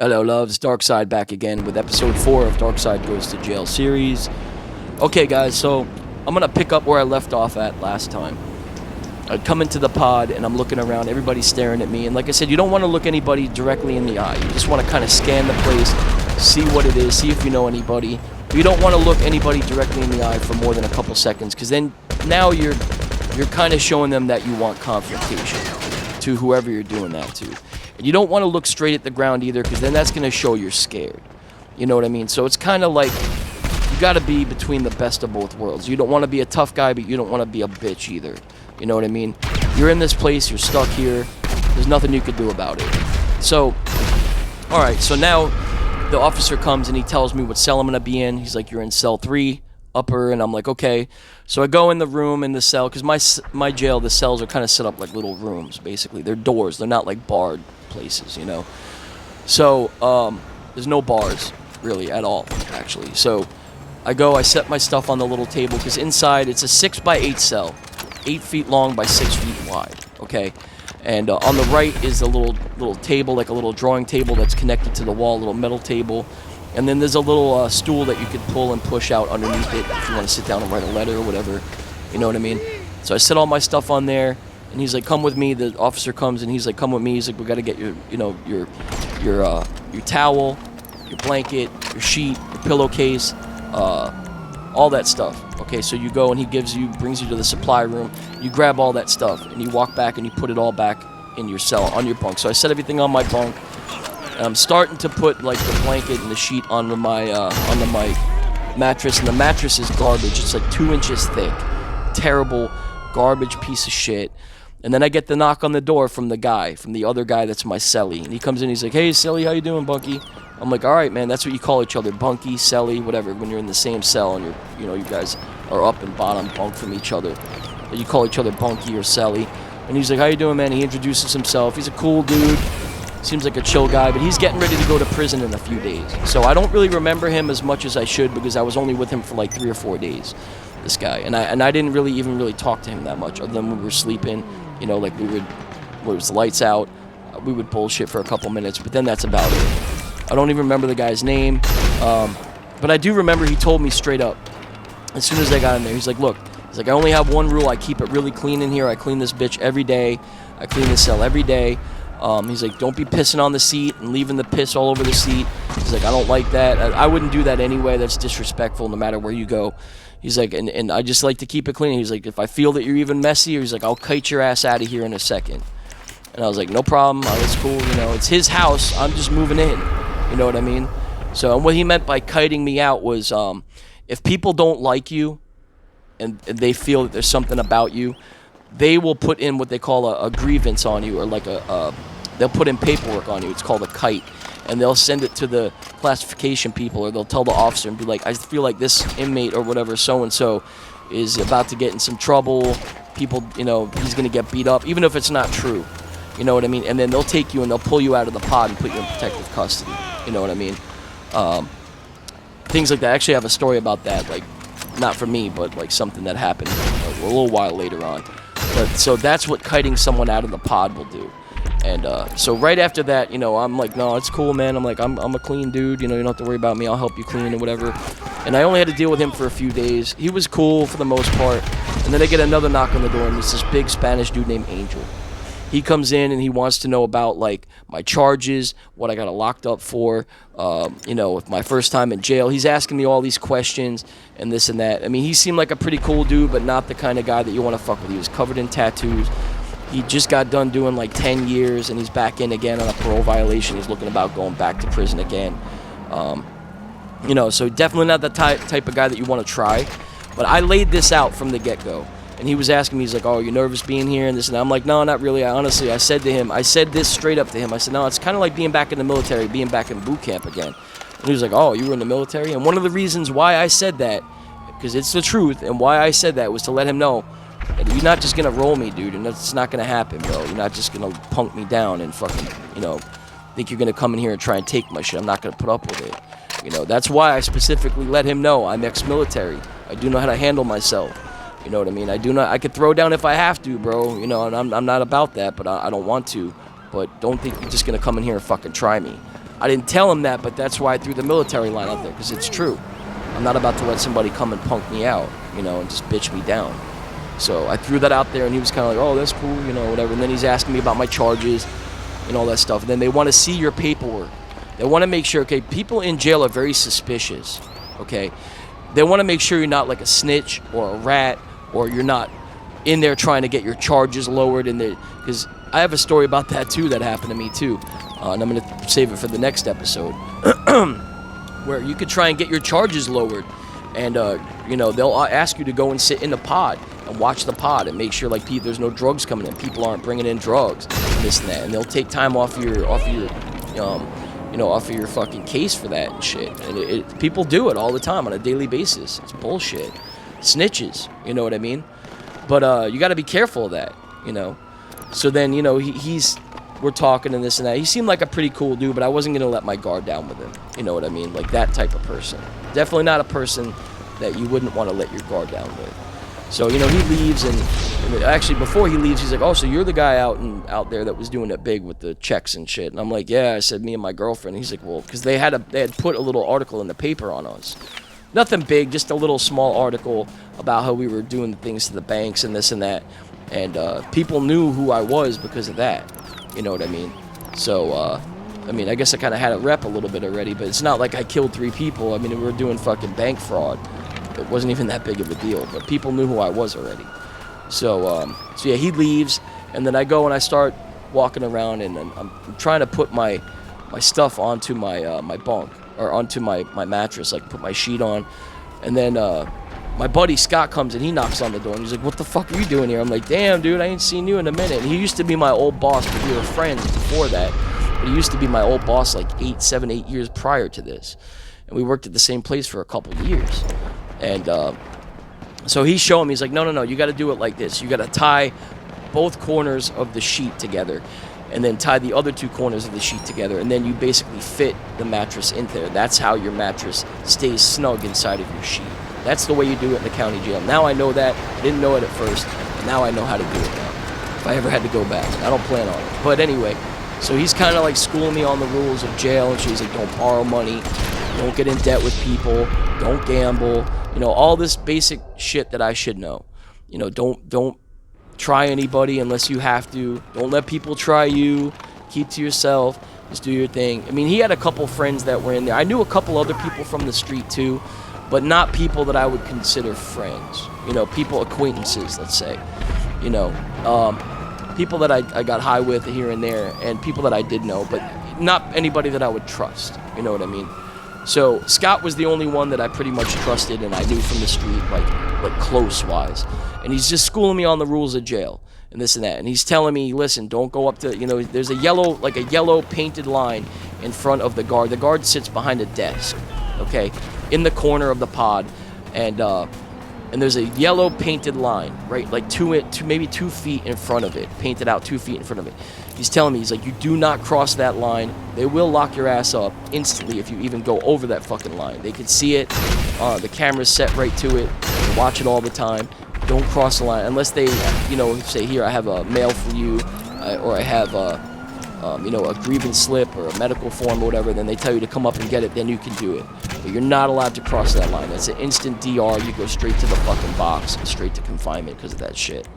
Hello loves, Darkside back again with episode 4 of Darkside Goes to Jail series. Okay guys, so I'm gonna pick up where I left off at last time. I come into the pod and I'm looking around, everybody's staring at me, and like I said, you don't want to look anybody directly in the eye. You just want to kind of scan the place, see what it is, see if you know anybody. You don't want to look anybody directly in the eye for more than a couple seconds, because then now you're kind of showing them that you want confrontation to whoever you're doing that to. And you don't want to look straight at the ground either, because then that's going to show you're scared. You know what I mean? So it's kind of like you got to be between the best of both worlds. You don't want to be a tough guy, but you don't want to be a bitch either. You know what I mean? You're in this place, you're stuck here, there's nothing you could do about it. So, alright, so now the officer comes and he tells me what cell I'm going to be in. He's like, you're in cell 3, upper, and I'm like, okay. So I go in the room, in the cell, because my jail, the cells are kind of set up like little rooms, basically. They're doors, they're not like barred places, you know? So, there's no bars, really, at all, actually. So, I go, I set my stuff on the little table, because inside, it's a 6x8 cell. 8 feet long by 6 feet wide, okay? And on the right is a little table, like a little drawing table that's connected to the wall, a little metal table. And then there's a little stool that you could pull and push out underneath it if you want to sit down and write a letter or whatever. You know what I mean? So I set all my stuff on there, and he's like, "Come with me." The officer comes and he's like, "Come with me." He's like, "We got to get your, you know, your towel, your blanket, your sheet, your pillowcase, all that stuff." Okay, so you go and he brings you to the supply room. You grab all that stuff and you walk back and you put it all back in your cell on your bunk. So I set everything on my bunk. And I'm starting to put like the blanket and the sheet onto my mattress, and the mattress is garbage. It's like 2 inches thick, terrible garbage piece of shit. And then I get the knock on the door from the other guy that's my cellie, and he comes in. He's like, "Hey, cellie, how you doing, Bunky?" I'm like, "All right, man." That's what you call each other, Bunky, cellie, whatever. When you're in the same cell and you guys are up and bottom bunk from each other, you call each other Bunky or cellie. And he's like, "How you doing, man?" He introduces himself. He's a cool dude. Seems like a chill guy, but he's getting ready to go to prison in a few days. So I don't really remember him as much as I should, because I was only with him for like 3 or 4 days, this guy. And I didn't really talk to him that much, other than when we were sleeping, you know, like when it was the lights out, we would bullshit for a couple minutes, but then that's about it. I don't even remember the guy's name, but I do remember he told me straight up, as soon as I got in there, he's like, "Look," he's like, "I only have one rule. I keep it really clean in here. I clean this bitch every day. I clean this cell every day." He's like, "Don't be pissing on the seat and leaving the piss all over the seat." He's like, "I don't like that. I wouldn't do that anyway. That's disrespectful no matter where you go." He's like, and I just like to keep it clean. He's like, "If I feel that you're even messy," he's like, "I'll kite your ass out of here in a second." And I was like, "No problem. It's cool. You know, it's his house. I'm just moving in." You know what I mean? So, and what he meant by kiting me out was, if people don't like you and they feel that there's something about you, they will put in what they call a grievance on you, or like they'll put in paperwork on you. It's called a kite, and they'll send it to the classification people, or they'll tell the officer and be like, "I feel like this inmate or whatever, so-and-so, is about to get in some trouble. People, you know, he's going to get beat up," even if it's not true. You know what I mean? And then they'll take you and they'll pull you out of the pod and put you in protective custody. You know what I mean? Things like that. I actually have a story about that, like, not for me, but like something that happened a little while later on. But so that's what kiting someone out of the pod will do. And so right after that, you know, I'm like, "No, it's cool, man." I'm like, I'm a clean dude. You know, you don't have to worry about me. I'll help you clean or whatever. And I only had to deal with him for a few days. He was cool for the most part. And then I get another knock on the door, and it's this big Spanish dude named Angel. He comes in and he wants to know about like my charges, what I got locked up for, you know, with my first time in jail. He's asking me all these questions and this and that. I mean, he seemed like a pretty cool dude, but not the kind of guy that you want to fuck with. He was covered in tattoos. He just got done doing like 10 years, and he's back in again on a parole violation. He's looking about going back to prison again. You know, so definitely not the type of guy that you want to try. But I laid this out from the get-go. And he was asking me, he's like, "Oh, you're nervous being here?" And this and that. I'm like, "No, not really." I said to him, I said this straight up to him. I said, "No, it's kind of like being back in the military, being back in boot camp again." And he was like, "Oh, you were in the military?" And one of the reasons why I said that, because it's the truth, and why I said that was to let him know that you're not just going to roll me, dude, and that's not going to happen, bro. You're not just going to punk me down and fucking, you know, think you're going to come in here and try and take my shit. I'm not going to put up with it. You know, that's why I specifically let him know I'm ex-military. I do know how to handle myself. You know what I mean? I could throw down if I have to, bro. You know, and I'm not about that, but I don't want to. But don't think you're just going to come in here and fucking try me. I didn't tell him that, but that's why I threw the military line out there, because it's true. I'm not about to let somebody come and punk me out, you know, and just bitch me down. So I threw that out there, and he was kind of like, oh, that's cool, you know, whatever. And then he's asking me about my charges and all that stuff. And then they want to see your paperwork. They want to make sure, okay, people in jail are very suspicious, okay? They want to make sure you're not like a snitch or a rat, or you're not in there trying to get your charges lowered. Because I have a story about that, too, that happened to me, too. And I'm going to save it for the next episode, where you could try and get your charges lowered. And, you know, they'll ask you to go and sit in the pod and watch the pod and make sure, like, there's no drugs coming in. People aren't bringing in drugs, and this and that. And they'll take time off your fucking case for that and shit. And people do it all the time on a daily basis. It's bullshit. Snitches, you know what I mean? But you got to be careful of that, you know. So then, you know, we're talking and this and that. He seemed like a pretty cool dude, but I wasn't going to let my guard down with him. You know what I mean? Like that type of person. Definitely not a person that you wouldn't want to let your guard down with. So, you know, he leaves, and actually before he leaves, he's like, oh, so you're the guy out there that was doing it big with the checks and shit. And I'm like, yeah. I said, me and my girlfriend. And he's like, well, because they had put a little article in the paper on us. Nothing big, just a little small article about how we were doing things to the banks and this and that. And people knew who I was because of that. You know what I mean? So, I mean, I guess I kind of had a rep a little bit already, but it's not like I killed 3 people. I mean, we were doing fucking bank fraud. It wasn't even that big of a deal, but people knew who I was already. So yeah, he leaves, and then I go and I start walking around, and I'm trying to put my stuff onto my bunk, or onto my mattress, like put my sheet on, and then my buddy Scott comes and he knocks on the door and he's like, what the fuck are you doing here? I'm like, damn, dude, I ain't seen you in a minute. And he used to be my old boss, but we were friends before that. But he used to be my old boss like 8 years prior to this. And we worked at the same place for a couple of years. And so he's showing me, he's like, no, you got to do it like this. You got to tie both corners of the sheet together, and then tie the other 2 corners of the sheet together, and then you basically fit the mattress in there. That's how your mattress stays snug inside of your sheet. That's the way you do it in the county jail. Now I know that. I didn't know it at first, and now I know how to do it now. If I ever had to go back. I don't plan on it. But anyway, so he's kind of like schooling me on the rules of jail, and she's like, don't borrow money, don't get in debt with people, don't gamble, you know, all this basic shit that I should know. You know, don't try anybody unless you have to. Don't let people try you. Keep to yourself. Just do your thing. I mean, he had a couple friends that were in there. I knew a couple other people from the street too, but not people that I would consider friends. You know, people, acquaintances, let's say. You know, people that I got high with here and there, and people that I did know, but not anybody that I would trust. You know what I mean? So Scott was the only one that I pretty much trusted and I knew from the street, like close-wise. And he's just schooling me on the rules of jail and this and that. And he's telling me, listen, don't go up to, you know, there's a yellow painted line in front of the guard. The guard sits behind a desk, okay, in the corner of the pod, and there's a yellow painted line, right, like maybe 2 feet in front of it, painted out 2 feet in front of it. He's telling me, he's like, you do not cross that line. They will lock your ass up instantly if you even go over that fucking line. They can see it. The camera's set right to it. They watch it all the time. Don't cross the line unless they, you know, say, here, I have a mail for you, or I have you know, a grievance slip or a medical form or whatever. Then they tell you to come up and get it. Then you can do it. But you're not allowed to cross that line. That's an instant DR. You go straight to the fucking box and straight to confinement because of that shit.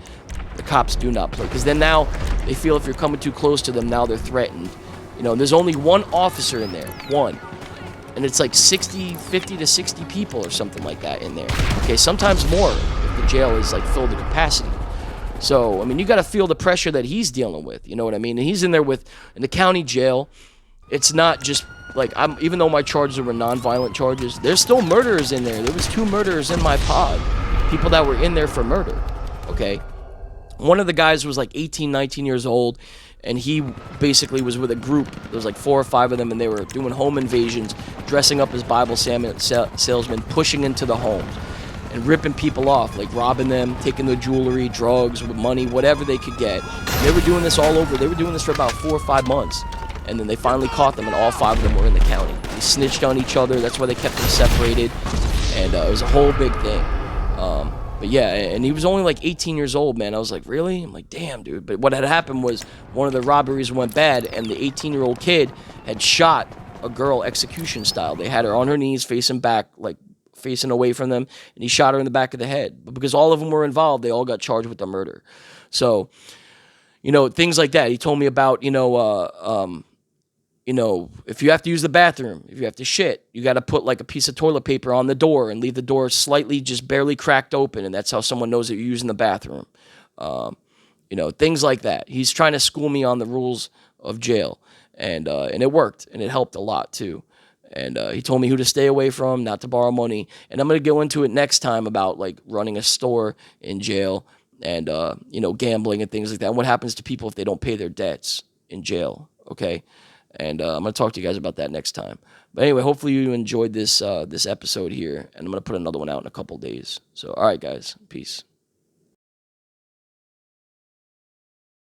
The cops do not play, because then now they feel if you're coming too close to them, now they're threatened. You know, there's only one officer in there, one. And it's like 50 to 60 people or something like that in there. Okay, sometimes more if the jail is like filled to capacity. So, I mean, you got to feel the pressure that he's dealing with, you know what I mean? And he's in there in the county jail. It's not just like, even though my charges were non-violent charges, there's still murderers in there. There was 2 murderers in my pod, people that were in there for murder, okay? One of the guys was like 18, 19 years old, and he basically was with a group. There was like 4 or 5 of them, and they were doing home invasions, dressing up as Bible salesmen, pushing into the homes, and ripping people off, like robbing them, taking their jewelry, drugs, money, whatever they could get. And they were doing this all over. They were doing this for about 4 or 5 months, and then they finally caught them, and all 5 of them were in the county. They snitched on each other. That's why they kept them separated, and it was a whole big thing. But yeah, and he was only like 18 years old, man. I was like, really? I'm like, damn, dude. But what had happened was one of the robberies went bad, and the 18-year-old kid had shot a girl execution style. They had her on her knees, facing back, like facing away from them, and he shot her in the back of the head. But because all of them were involved, they all got charged with the murder. So, things like that. He told me about, if you have to use the bathroom, if you have to shit, you got to put like a piece of toilet paper on the door and leave the door slightly, just barely cracked open, and that's how someone knows that you're using the bathroom. Things like that. He's trying to school me on the rules of jail, and it worked, and it helped a lot too. And he told me who to stay away from, not to borrow money, and I'm gonna go into it next time about like running a store in jail and gambling and things like that, and what happens to people if they don't pay their debts in jail. Okay. And I'm going to talk to you guys about that next time. But anyway, hopefully you enjoyed this episode here. And I'm going to put another one out in a couple days. So, all right, guys. Peace.